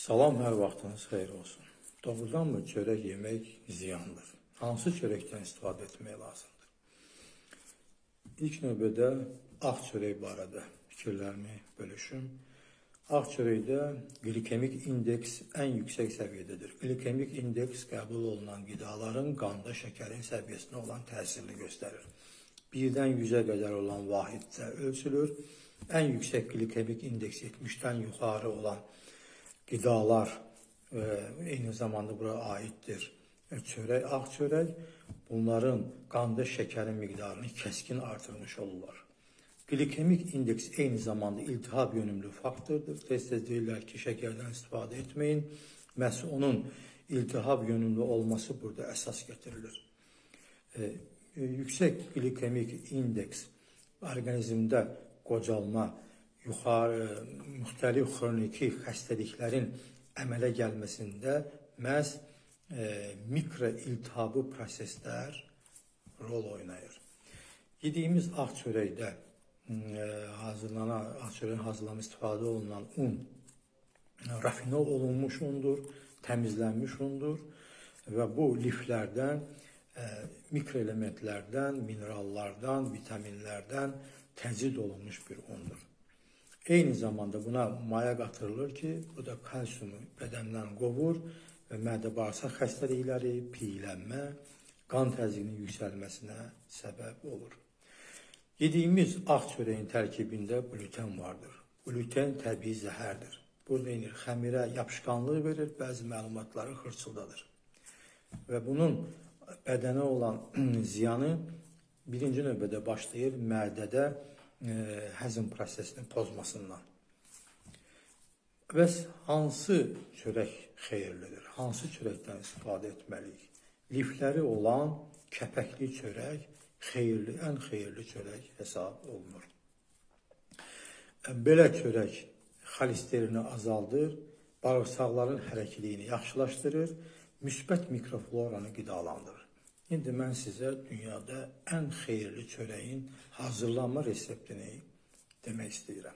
Salam, hər vaxtınız xeyir olsun. Doğrudanmı çörək yemək ziyandır? Hansı çörəkdən istifadə etmək lazımdır? İlk növbədə ağ çörək barədə fikirlərimi bölüşüm. Ağ çörəkdə glikemik indeks ən yüksək səviyyədədir. Glikemik indeks qəbul olunan qidaların qanda şəkərin səviyyəsinə olan təsirini göstərir. 1-dən 100-ə qədər olan vahiddə ölçülür. Ən yüksək glikemik indeks 70-dən yuxarı olan qidalar eyni zamanda bura aiddir. Çörək, ağ çörək bunların qanda şəkərin miqdarını kəskin artırmış olurlar. Glikemik indeks eyni zamanda iltihab yönümlü faktordur. Tez-tez deyirlər ki, şəkərdən istifadə etməyin. Məhz onun iltihab yönümlü olması burada əsas getirilir. Yüksək glikemik indeks orqanizmdə qocalma, müxtəlif xroniki xəstəliklərin əmələ gəlməsində məhz mikroiltihabı proseslər rol oynayır. Yediyimiz ağ çörəkdə ağ çörəyin hazırlanma istifadə olunan un rafinə olunmuş undur, təmizlənmiş undur və bu liflərdən, mikroelementlərdən, minerallardan, vitaminlərdən təcrid olunmuş bir undur. Eyni zamanda buna maya qatırılır ki, bu da kalsiumu bədəndən qovur və mədə-bağırsaq xəstəlikləri, piylənmə, qan təzyiqinin yüksəlməsinə səbəb olur. Yediyimiz ağ çörəyin tərkibində gluten vardır. Gluten təbii zəhərdir. Bu neynir? Xəmirə yapışqanlıq verir, bəzi məlumatları xırçıldadır. Və bunun bədənə olan ziyanı birinci növbədə başlayır mədədə həzm prosesinin pozmasından. Bəs hansı çörək xeyirlidir? Hansı çörəkdən istifadə etməliyik? Lifləri olan kəpəkli çörək xeyirli, ən xeyirli çörək hesab olunur. Belə çörək xolesterini azaldır, bağırsaqların hərəkiliyini yaxşılaşdırır, müsbət mikrofloranı qidalandırır. İndi mən sizə dünyada ən xeyirli çörəyin hazırlanma reseptini demək istəyirəm.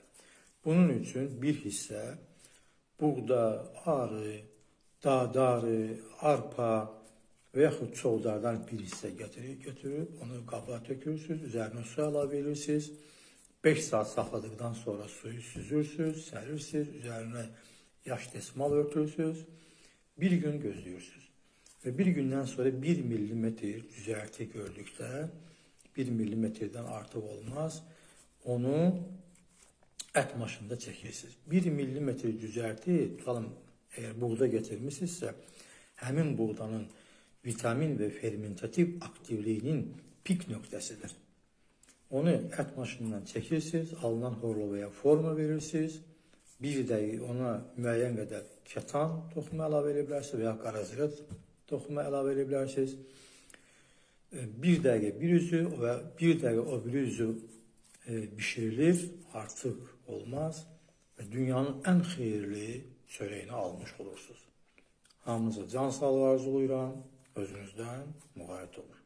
Bunun üçün bir hissə buğda, arı, dağdarı, arpa və yaxud çoğdardan bir hissə götürüb onu qaba tökürsünüz, üzərinə su əlavə edirsiniz. 5 saat saxladıqdan sonra suyu süzürsünüz, sərirsiniz, üzərinə yaş desmal örtürsünüz, bir gün gözləyirsiniz. Və bir gündən sonra 1 millimetr düzəlti gördükdə, 1 millimetrdən artıq olmaz, onu ət maşında çəkirsiniz. 1 millimetr düzəlti, tutalım, əgər buğda getirmişsinizsə, həmin buğdanın vitamin və fermentativ aktivliyinin pik nöqtəsidir. Onu ət maşından çəkirsiniz, alınan horlovaya forma verirsiniz, bir dəqiqə ona müəyyən qədər kətan toxumu əlavə edə bilərsiniz və ya qarazirət toxumu əlavə edə bilərsiniz. Bir dəqiqə bir üzü və bir dəqiqə o biri üzü bişirilir, artıq olmaz və dünyanın ən xeyirli çörəyini almış olursunuz. Hamınıza can sağlığı arzulayıram, özünüzdən müğayət olun.